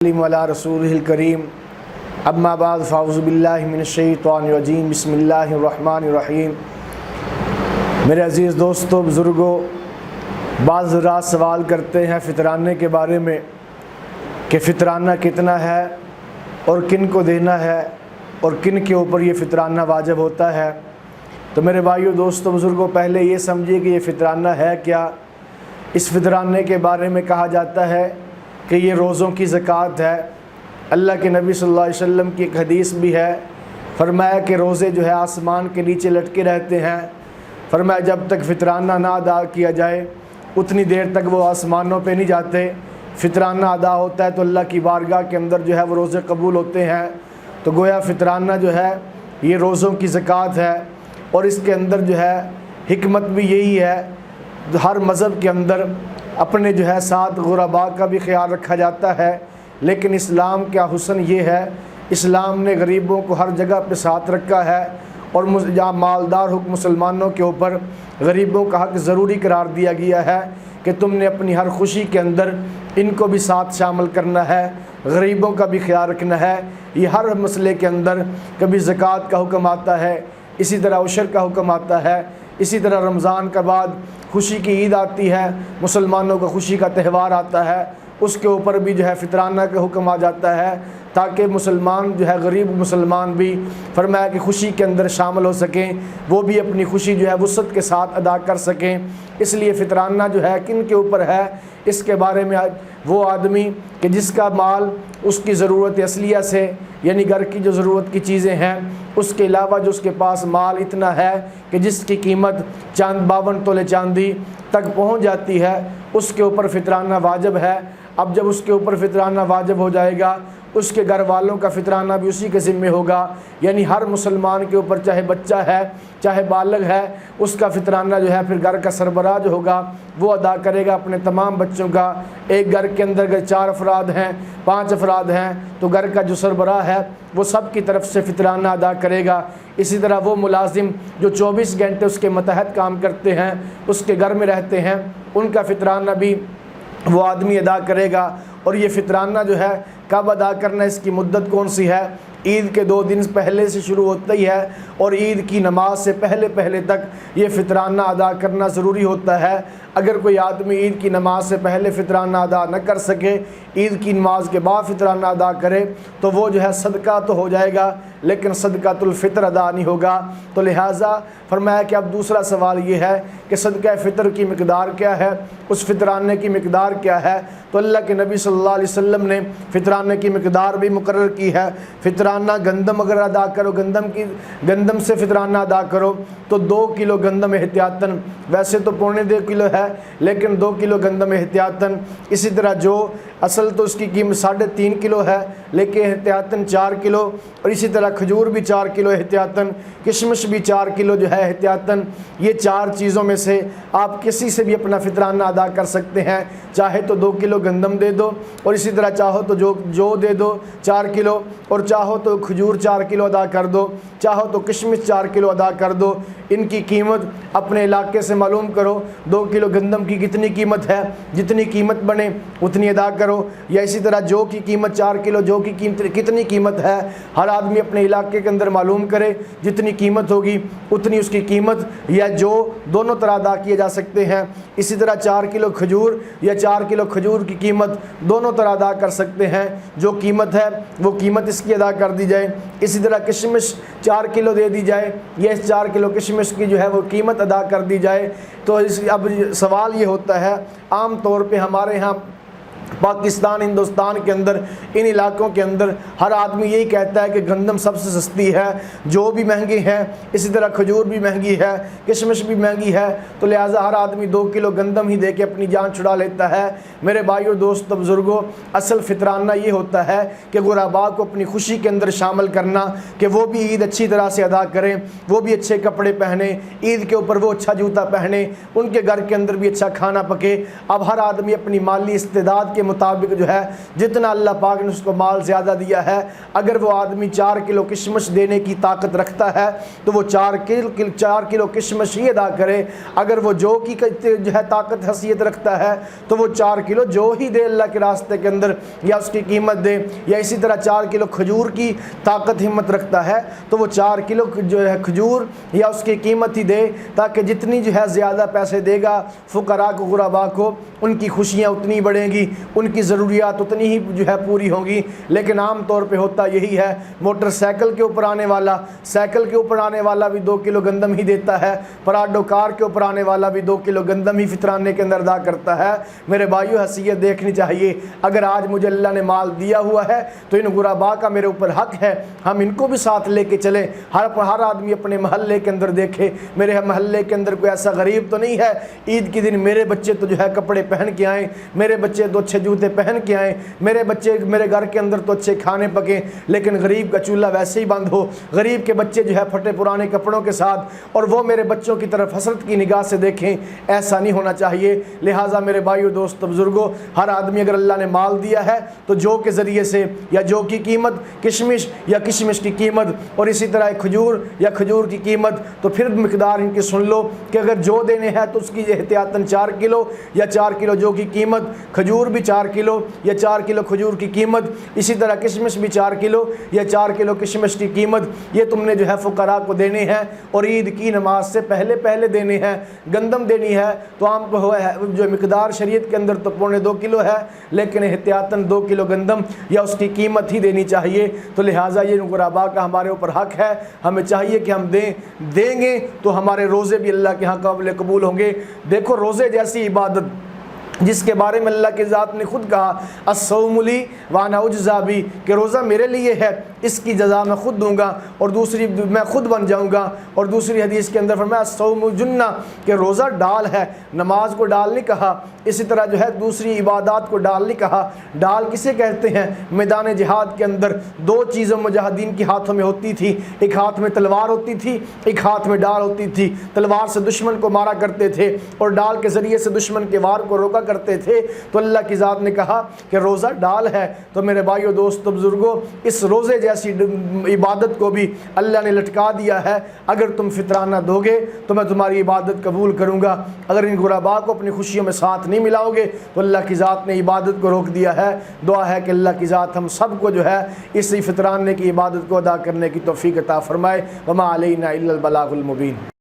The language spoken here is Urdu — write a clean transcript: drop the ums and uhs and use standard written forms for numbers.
علی رسولہ الکریم اما بعد فاعوذ باللہ من الشیطان الرجیم بسم اللہ الرحمن الرحیم۔ میرے عزیز دوستو، بزرگوں، بعض حضرات سوال کرتے ہیں فطرانے کے بارے میں کہ فطرانہ کتنا ہے اور کن کو دینا ہے اور کن کے اوپر یہ فطرانہ واجب ہوتا ہے۔ تو میرے بھائیو، دوستو، بزرگوں، پہلے یہ سمجھیے کہ یہ فطرانہ ہے کیا۔ اس فطرانے کے بارے میں کہا جاتا ہے کہ یہ روزوں کی زکوٰۃ ہے۔ اللہ کے نبی صلی اللہ علیہ وسلم کی ایک حدیث بھی ہے، فرمایا کہ روزے جو ہے آسمان کے نیچے لٹکے رہتے ہیں۔ فرمایا جب تک فطرانہ نہ ادا کیا جائے اتنی دیر تک وہ آسمانوں پہ نہیں جاتے۔ فطرانہ ادا ہوتا ہے تو اللہ کی بارگاہ کے اندر جو ہے وہ روزے قبول ہوتے ہیں۔ تو گویا فطرانہ جو ہے یہ روزوں کی زکوٰۃ ہے، اور اس کے اندر جو ہے حکمت بھی یہی ہے، ہر مذہب کے اندر اپنے جو ہے ساتھ غرباء کا بھی خیال رکھا جاتا ہے، لیکن اسلام کا حسن یہ ہے، اسلام نے غریبوں کو ہر جگہ پہ ساتھ رکھا ہے، اور جہاں مالدار حکم مسلمانوں کے اوپر غریبوں کا حق ضروری قرار دیا گیا ہے کہ تم نے اپنی ہر خوشی کے اندر ان کو بھی ساتھ شامل کرنا ہے، غریبوں کا بھی خیال رکھنا ہے۔ یہ ہر مسئلے کے اندر کبھی زکوٰۃ کا حکم آتا ہے، اسی طرح عشر کا حکم آتا ہے، اسی طرح رمضان کے بعد خوشی کی عید آتی ہے، مسلمانوں کا خوشی کا تہوار آتا ہے، اس کے اوپر بھی جو ہے فطرانہ کا حکم آ جاتا ہے، تاکہ مسلمان جو ہے غریب مسلمان بھی فرمایا کہ خوشی کے اندر شامل ہو سکیں، وہ بھی اپنی خوشی جو ہے وسعت کے ساتھ ادا کر سکیں۔ اس لیے فطرانہ جو ہے کن کے اوپر ہے، اس کے بارے میں وہ آدمی کہ جس کا مال اس کی ضرورت اصلیہ سے، یعنی گھر کی جو ضرورت کی چیزیں ہیں، اس کے علاوہ جو اس کے پاس مال اتنا ہے کہ جس کی قیمت 52 تولے چاندی تک پہنچ جاتی ہے، اس کے اوپر فطرانہ واجب ہے۔ اب جب اس کے اوپر فطرانہ واجب ہو جائے گا، اس کے گھر والوں کا فطرانہ بھی اسی کے ذمہ ہوگا، یعنی ہر مسلمان کے اوپر چاہے بچہ ہے چاہے بالغ ہے، اس کا فطرانہ جو ہے پھر گھر کا سربراہ جو ہوگا وہ ادا کرے گا اپنے تمام بچوں کا۔ ایک گھر کے اندر اگر 4 افراد ہیں 5 افراد ہیں تو گھر کا جو سربراہ ہے وہ سب کی طرف سے فطرانہ ادا کرے گا۔ اسی طرح وہ ملازم جو 24 گھنٹے اس کے متحد کام کرتے ہیں، اس کے گھر میں رہتے ہیں، ان کا فطرانہ بھی وہ آدمی ادا کرے گا۔ اور یہ فطرانہ جو ہے کب ادا کرنا، اس کی مدت کون سی ہے؟ عید کے 2 دن پہلے سے شروع ہوتا ہی ہے، اور عید کی نماز سے پہلے تک یہ فطرانہ ادا کرنا ضروری ہوتا ہے۔ اگر کوئی آدمی عید کی نماز سے پہلے فطرانہ ادا نہ کر سکے، عید کی نماز کے بعد فطرانہ ادا کرے، تو وہ جو ہے صدقہ تو ہو جائے گا لیکن صدقۃ الفطر ادا نہیں ہوگا۔ تو لہٰذا فرمایا کہ اب دوسرا سوال یہ ہے کہ صدقہ فطر کی مقدار کیا ہے، اس فطرانے کی مقدار کیا ہے؟ تو اللہ کے نبی صلی اللہ علیہ وسلم نے فطرانے کی مقدار بھی مقرر کی ہے۔ فطرانہ گندم اگر ادا کرو، گندم سے فطرانہ ادا کرو تو 2 کلو گندم احتیاطاً، ویسے تو 2.25 کلو ہے لیکن 2 کلو گندم احتیاطاً۔ اسی طرح جو اصل تو اس کی قیمت 3.5 کلو ہے لیکن احتیاطاً 4 کلو، اور اسی طرح کھجور بھی 4 کلو احتیاطاً، کشمش بھی 4 کلو جو ہے احتیاطاً۔ یہ 4 چیزوں میں سے آپ کسی سے بھی اپنا فطرانہ ادا کر سکتے ہیں، چاہے تو 2 کلو گندم دے دو، اور اسی طرح چاہو تو جو دے دو 4 کلو، اور چاہو تو کھجور 4 کلو ادا کر دو، چاہو تو کشمش 4 کلو ادا کر دو۔ ان کی قیمت اپنے علاقے سے معلوم کرو، 2 کلو گندم کی کتنی قیمت ہے، جتنی قیمت بنے اتنی ادا کرو، یا اسی طرح جو کی قیمت 4 کلو جو کی قیمت کتنی قیمت ہے، ہر آدمی اپنے علاقے کے اندر معلوم کرے، جتنی قیمت ہوگی اتنی اس کی قیمت یا جو دونوں طرح ادا کیے جا سکتے ہیں۔ اسی طرح 4 کلو کھجور یا 4 کلو کھجور کی قیمت دونوں طرح ادا کر سکتے ہیں، جو قیمت ہے وہ قیمت اس کی ادا کر دی جائے۔ اسی طرح کشمش 4 کلو دے دی جائے، یا اس 4 کلو کشمش کی جو ہے وہ قیمت ادا کر دی جائے۔ تو اب سوال یہ ہوتا ہے، عام طور پہ ہمارے ہاں پاکستان ہندوستان کے اندر ان علاقوں کے اندر ہر آدمی یہی کہتا ہے کہ گندم سب سے سستی ہے، جو بھی مہنگی ہے، اسی طرح کھجور بھی مہنگی ہے، کشمش بھی مہنگی ہے، تو لہٰذا ہر آدمی 2 کلو گندم ہی دے کے اپنی جان چھڑا لیتا ہے۔ میرے بھائیو، دوستو، بزرگوں، اصل فطرانہ یہ ہوتا ہے کہ غرباء کو اپنی خوشی کے اندر شامل کرنا، کہ وہ بھی عید اچھی طرح سے ادا کریں، وہ بھی اچھے کپڑے پہنیں، عید کے اوپر وہ اچھا جوتا پہنیں، ان کے گھر کے اندر بھی اچھا کھانا پکے۔ اب ہر آدمی اپنی مالی استعداد کے کے مطابق جو ہے جتنا اللہ پاک نے اس کو مال زیادہ دیا ہے، اگر وہ آدمی 4 کلو کشمش دینے کی طاقت رکھتا ہے تو وہ 4 کلو کشمش ہی ادا کرے، اگر وہ جو کی جو ہے طاقت حیثیت رکھتا ہے تو وہ 4 کلو جو ہی دے اللہ کے راستے کے اندر، یا اس کی قیمت دے، یا اسی طرح 4 کلو کھجور کی طاقت ہمت رکھتا ہے تو وہ 4 کلو جو ہے کھجور یا اس کی قیمت ہی دے، تاکہ جتنی جو ہے زیادہ پیسے دے گا فقراء کو غرباء کو، ان کی خوشیاں اتنی بڑھیں گی، ان کی ضروریات اتنی ہی جو ہے پوری ہوں گی۔ لیکن عام طور پہ ہوتا یہی ہے، موٹر سائیکل کے اوپر آنے والا، سائیکل کے اوپر آنے والا بھی 2 کلو گندم ہی دیتا ہے، پراڈو کار کے اوپر آنے والا بھی 2 کلو گندم ہی فطرانے کے اندر ادا کرتا ہے۔ میرے بھائیو، حیثیت دیکھنی چاہیے۔ اگر آج مجھے اللہ نے مال دیا ہوا ہے تو ان غرباء کا میرے اوپر حق ہے، ہم ان کو بھی ساتھ لے کے چلیں۔ ہر آدمی اپنے محلے کے اندر دیکھے، میرے محلے کے اندر کوئی ایسا غریب تو نہیں ہے عید کے دن میرے بچے تو جو ہے کپڑے پہن کے آئیں، میرے بچے تو اچھے جوتے پہن کے آئیں، میرے بچے میرے گھر کے اندر تو اچھے کھانے پکیں، لیکن غریب کا چولہا ویسے ہی بند ہو، غریب کے بچے جو ہے پھٹے پرانے کپڑوں کے ساتھ، اور وہ میرے بچوں کی طرف حسرت کی نگاہ سے دیکھیں، ایسا نہیں ہونا چاہیے۔ لہٰذا میرے بھائیو، دوستو، بزرگوں، ہر آدمی اگر اللہ نے مال دیا ہے تو جو کے ذریعے سے، یا جو کی قیمت کشمش یا کشمش کی قیمت، اور اسی طرح کھجور یا کھجور کی قیمت، تو پھر مقدار ان کی سن لو کہ اگر جو دینے ہے تو اس کی احتیاطاً 4 کلو یا 4 کلو جو کی قیمت، کھجور بھی 4 کلو یا 4 کلو کھجور کی قیمت، اسی طرح کشمش بھی 4 کلو یا 4 کلو کشمش کی قیمت، یہ تم نے جو ہے فقراء کو دینے ہیں، اور عید کی نماز سے پہلے دینے ہیں۔ گندم دینی ہے تو عام جو مقدار شریعت کے اندر تو 1.25 کلو ہے، لیکن احتیاطاً 2 کلو گندم یا اس کی قیمت ہی دینی چاہیے۔ تو لہٰذا یہ غرباء کا ہمارے اوپر حق ہے، ہمیں چاہیے کہ ہم دیں گے تو ہمارے روزے بھی اللہ کے ہاں قابل قبول ہوں گے۔ دیکھو، روزے جیسی عبادت جس کے بارے میں اللہ کی ذات نے خود کہا، الصوم لی وانا اجزا بہ، کہ روزہ میرے لیے ہے، اس کی جزا میں خود دوں گا، اور دوسری میں خود بن جاؤں گا۔ اور دوسری حدیث کے اندر فرمایا الصوم جنہ، کہ روزہ ڈال ہے، نماز کو ڈال نہیں کہا، اسی طرح جو ہے دوسری عبادات کو ڈال نہیں کہا۔ ڈال کسے کہتے ہیں؟ میدان جہاد کے اندر 2 چیزیں مجاہدین کے ہاتھوں میں ہوتی تھی، ایک ہاتھ میں تلوار ہوتی تھی، ایک ہاتھ میں ڈال ہوتی تھی۔ تلوار سے دشمن کو مارا کرتے تھے اور ڈال کے ذریعے سے دشمن کے وار کو روکا کرتے تھے۔ تو اللہ کی ذات نے کہا کہ روزہ ڈال ہے۔ تو میرے بھائیو، دوستو، بزرگوں، اس روزے جیسی عبادت کو بھی اللہ نے لٹکا دیا ہے۔ اگر تم فطرانہ دو گے تو میں تمہاری عبادت قبول کروں گا، اگر ان غرباء کو اپنی خوشیوں میں ساتھ نہیں ملاؤ گے تو اللہ کی ذات نے عبادت کو روک دیا ہے۔ دعا ہے کہ اللہ کی ذات ہم سب کو جو ہے اس فطرانے کی عبادت کو ادا کرنے کی توفیق عطا فرمائے۔ وما علینا الا البلاغ المبین۔